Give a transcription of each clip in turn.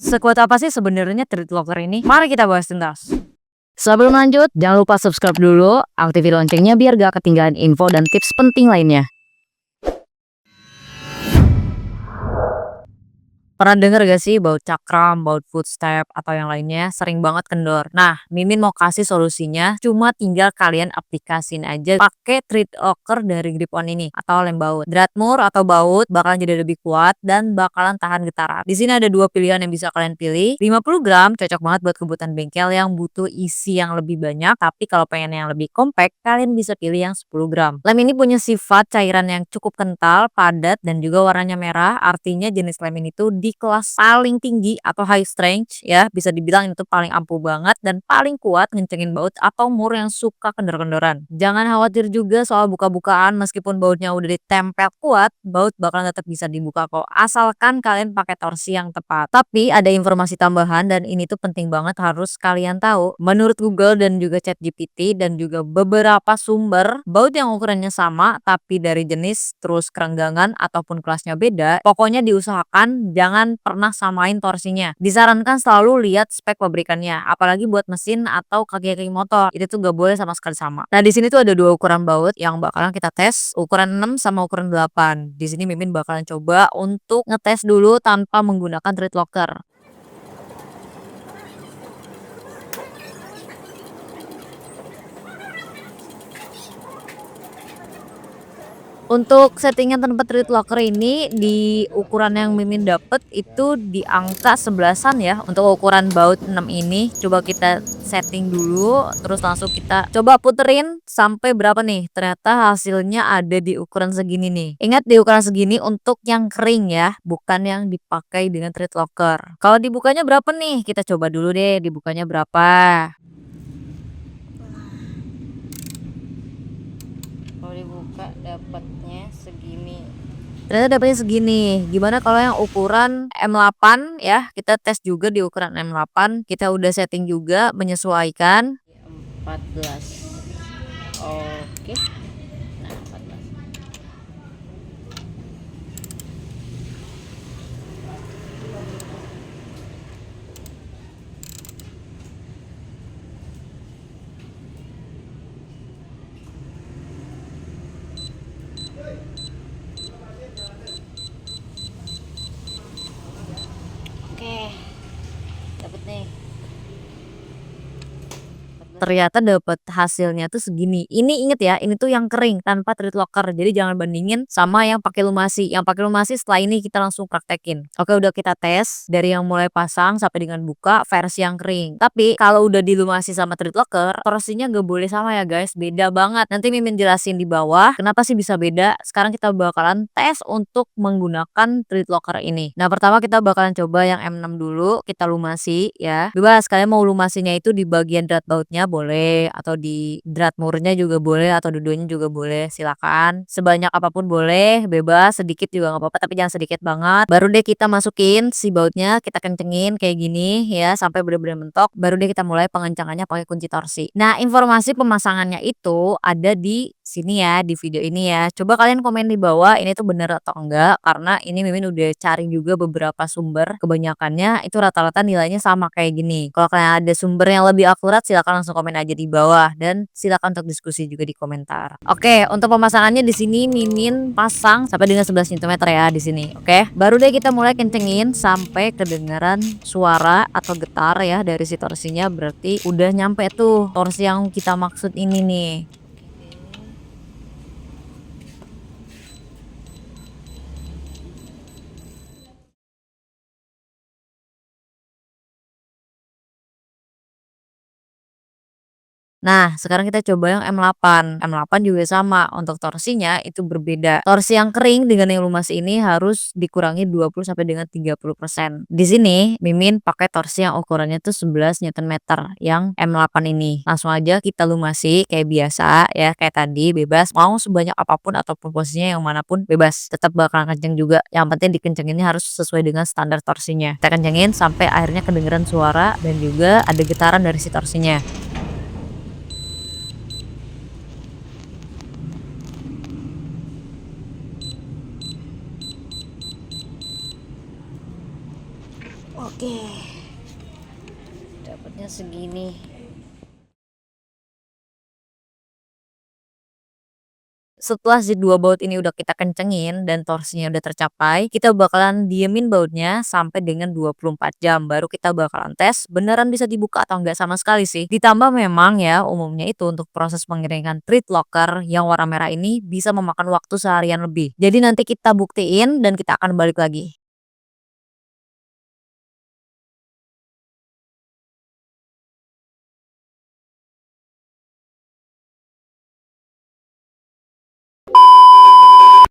Sekuat apa sih sebenarnya Treat Locker ini? Mari kita bahas tuntas. Sebelum lanjut, jangan lupa subscribe dulu, aktifin loncengnya biar gak ketinggalan info dan tips penting lainnya. Pernah denger gak sih baut cakram, baut footstep, atau yang lainnya sering banget kendor? Nah, Mimin mau kasih solusinya, cuma tinggal kalian aplikasiin aja pakai Treat Locker dari Grip-On ini atau lem baut. Dratmur atau baut bakalan jadi lebih kuat dan bakalan tahan getaran. Di sini ada dua pilihan yang bisa kalian pilih. 50 gram cocok banget buat kebutuhan bengkel yang butuh isi yang lebih banyak, tapi kalau pengen yang lebih compact, kalian bisa pilih yang 10 gram. Lem ini punya sifat cairan yang cukup kental, padat, dan juga warnanya merah. Artinya jenis lem ini tuh di kelas paling tinggi atau high strength ya, bisa dibilang itu paling ampuh banget dan paling kuat ngencengin baut atau mur yang suka kendor-kendoran. Jangan khawatir juga soal buka-bukaan, meskipun bautnya udah ditempel kuat, baut bakalan tetap bisa dibuka kok, asalkan kalian pakai torsi yang tepat. Tapi ada informasi tambahan dan ini tuh penting banget harus kalian tahu. Menurut Google dan juga ChatGPT dan juga beberapa sumber, baut yang ukurannya sama tapi dari jenis terus kerenggangan ataupun kelasnya beda, pokoknya diusahakan jangan pernah samain torsinya. Disarankan selalu lihat spek pabrikannya, apalagi buat mesin atau kaki-kaki motor. Itu tuh gak boleh sama sekali sama. Nah, di sini tuh ada dua ukuran baut yang bakalan kita tes, ukuran 6 sama ukuran 8. Di sini Mimin bakalan coba untuk ngetes dulu tanpa menggunakan Treat Locker. Untuk settingan tanpa Treat Locker ini di ukuran yang Mimin dapet itu di angka 11-an ya. Untuk ukuran baut 6 ini coba kita setting dulu, terus langsung kita coba puterin sampai berapa nih. Ternyata hasilnya ada di ukuran segini nih. Ingat di ukuran segini untuk yang kering ya, bukan yang dipakai dengan Treat Locker. Kalau dibukanya berapa nih? Kita coba dulu deh dibukanya berapa. Kalau dibuka dapatnya segini. Ternyata dapatnya segini. Gimana kalau yang ukuran M8 ya? Kita tes juga di ukuran M8. Kita udah setting juga menyesuaikan 14. Oke. Nah, 14. Oke, dapet nih. Ternyata dapat hasilnya tuh segini. Ini inget ya, ini tuh yang kering tanpa Treat Locker. Jadi jangan bandingin sama yang pakai lumasi. Yang pakai lumasi setelah ini kita langsung praktekin. Oke, udah kita tes dari yang mulai pasang sampai dengan buka versi yang kering. Tapi kalau udah dilumasi sama Treat Locker, torsinya gak boleh sama ya guys, beda banget. Nanti Mimin jelasin di bawah kenapa sih bisa beda. Sekarang kita bakalan tes untuk menggunakan Treat Locker ini. Nah, pertama kita bakalan coba yang M6 dulu, kita lumasi ya. Bebas kalian mau lumasinya itu di bagian drat bautnya boleh, atau di drat murnya juga boleh, atau dua-duanya juga boleh, silakan. Sebanyak apapun boleh, bebas, sedikit juga nggak apa-apa, tapi jangan sedikit banget. Baru deh kita masukin si bautnya, kita kencengin kayak gini ya sampai benar-benar mentok. Baru deh kita mulai pengencangannya pakai kunci torsi. Nah, informasi pemasangannya itu ada di sini ya, di video ini ya. Coba kalian komen di bawah ini tuh bener atau enggak, karena ini Mimin udah cari juga beberapa sumber, kebanyakannya itu rata-rata nilainya sama kayak gini. Kalau kalian ada sumber yang lebih akurat silakan langsung komen aja di bawah dan silakan untuk diskusi juga di komentar. Oke, untuk pemasangannya di sini Mimin pasang sampai dengan 11 cm ya di sini. Oke, baru deh kita mulai kencengin sampai kedengaran suara atau getar ya dari si torsinya, berarti udah nyampe tuh torsi yang kita maksud ini nih. Nah, sekarang kita coba yang M8. M8 juga sama, untuk torsinya itu berbeda. Torsi yang kering dengan yang lumasi ini harus dikurangi 20 sampai dengan 30%. Di sini Mimin pakai torsi yang ukurannya tuh 11 Nm yang M8 ini. Langsung aja kita lumasi kayak biasa ya, kayak tadi bebas. Mau sebanyak apapun ataupun posisinya yang manapun bebas. Tetap bakalan kenceng juga. Yang penting dikencenginnya harus sesuai dengan standar torsinya. Kita kencengin sampai akhirnya kedengeran suara dan juga ada getaran dari si torsinya. Oke. Dapatnya segini. Setelah si 2 baut ini udah kita kencengin dan torsinya udah tercapai, kita bakalan diemin bautnya sampai dengan 24 jam. Baru kita bakalan tes beneran bisa dibuka atau enggak sama sekali sih. Ditambah memang ya umumnya itu untuk proses pengeringan treat locker yang warna merah ini bisa memakan waktu seharian lebih. Jadi nanti kita buktiin dan kita akan balik lagi.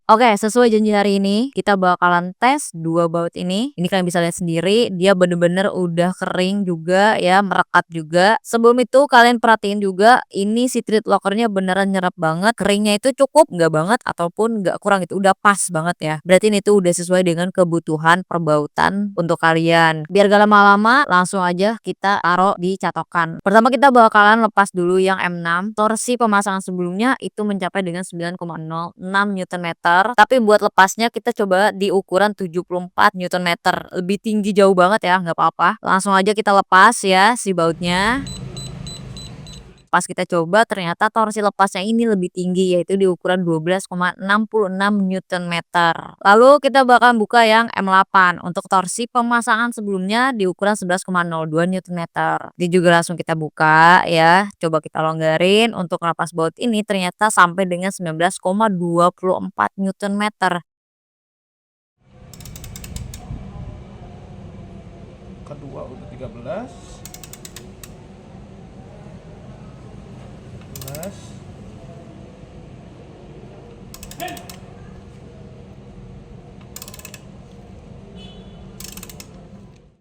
Oke, sesuai janji hari ini, kita bakalan tes 2 baut ini. Ini kalian bisa lihat sendiri, dia bener-bener udah kering juga ya, merekat juga. Sebelum itu kalian perhatiin juga, ini si treat lockernya beneran nyerap banget. Keringnya itu cukup, nggak banget, ataupun nggak kurang, itu udah pas banget ya. Berarti ini tuh udah sesuai dengan kebutuhan perbautan untuk kalian. Biar gak lama-lama, langsung aja kita taruh di catokan. Pertama kita bakalan lepas dulu yang M6. Torsi pemasangan sebelumnya itu mencapai dengan 9,06 Newton meter. Tapi buat lepasnya kita coba di ukuran 74 Newton meter. Lebih tinggi jauh banget ya, nggak apa-apa. Langsung aja kita lepas ya si bautnya. Pas kita coba ternyata torsi lepasnya ini lebih tinggi, yaitu di ukuran 12,66 Newton meter. Lalu kita bakal buka yang M8 untuk torsi pemasangan sebelumnya di ukuran 11,02 Newton meter. Ini juga langsung kita buka ya. Coba kita longgarin untuk lepas baut ini ternyata sampai dengan 19,24 Newton meter. Kedua udah 13. 14.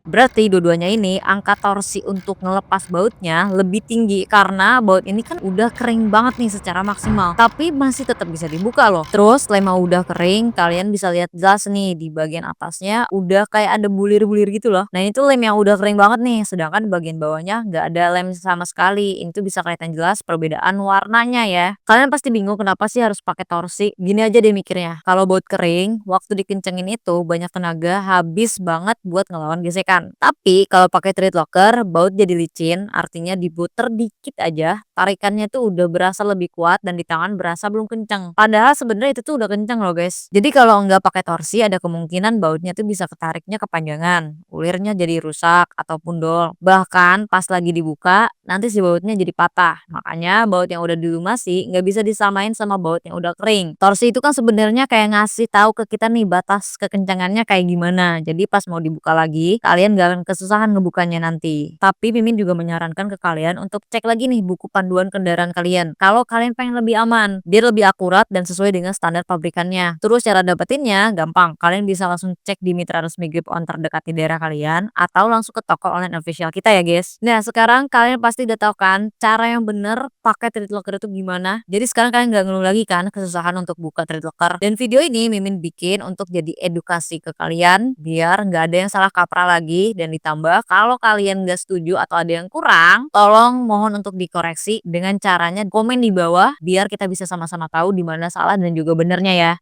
Berarti dua-duanya ini angka torsi untuk ngelepas bautnya lebih tinggi karena baut ini kan udah kering banget nih secara maksimal. Tapi masih tetap bisa dibuka loh. Terus lem yang udah kering, kalian bisa lihat jelas nih di bagian atasnya udah kayak ada bulir-bulir gitu loh. Nah itu lem yang udah kering banget nih. Sedangkan bagian bawahnya nggak ada lem sama sekali. Ini tuh bisa kelihatan jelas perbedaan warnanya ya. Kalian pasti bingung kenapa sih harus pakai torsi. Gini aja deh mikirnya. Kalau baut kering, waktu dikencengin itu banyak tenaga habis banget buat ngelawan gesekan. Tapi kalau pakai treat locker, baut jadi licin, artinya diputer dikit aja, tarikannya tuh udah berasa lebih kuat dan di tangan berasa belum kenceng. Padahal sebenarnya itu tuh udah kenceng loh guys. Jadi kalau nggak pakai torsi ada kemungkinan bautnya tuh bisa ketariknya kepanjangan, ulirnya jadi rusak ataupun dol. Bahkan pas lagi dibuka, nanti si bautnya jadi patah. Makanya baut yang udah dilumasi nggak bisa disamain sama baut yang udah kering. Torsi itu kan sebenarnya kayak ngasih tahu ke kita nih batas kekencangannya kayak gimana. Jadi pas mau dibuka lagi, kalian gak akan kesusahan ngebukanya nanti. Tapi Mimin juga menyarankan ke kalian untuk cek lagi nih buku panduan kendaraan kalian. Kalau kalian pengen lebih aman, biar lebih akurat dan sesuai dengan standar pabrikannya. Terus cara dapetinnya gampang. Kalian bisa langsung cek di mitra resmi grip on terdekat di daerah kalian atau langsung ke toko online official kita ya guys. Nah sekarang kalian pasti udah tahu kan cara yang bener pakai treat locker itu gimana. Jadi sekarang kalian gak ngeluh lagi kan kesusahan untuk buka treat locker. Dan video ini Mimin bikin untuk jadi edukasi ke kalian biar nggak ada yang salah kaprah lagi. Dan ditambah kalau kalian gak setuju atau ada yang kurang, tolong mohon untuk dikoreksi dengan caranya komen di bawah biar kita bisa sama-sama tahu di mana salah dan juga benernya ya.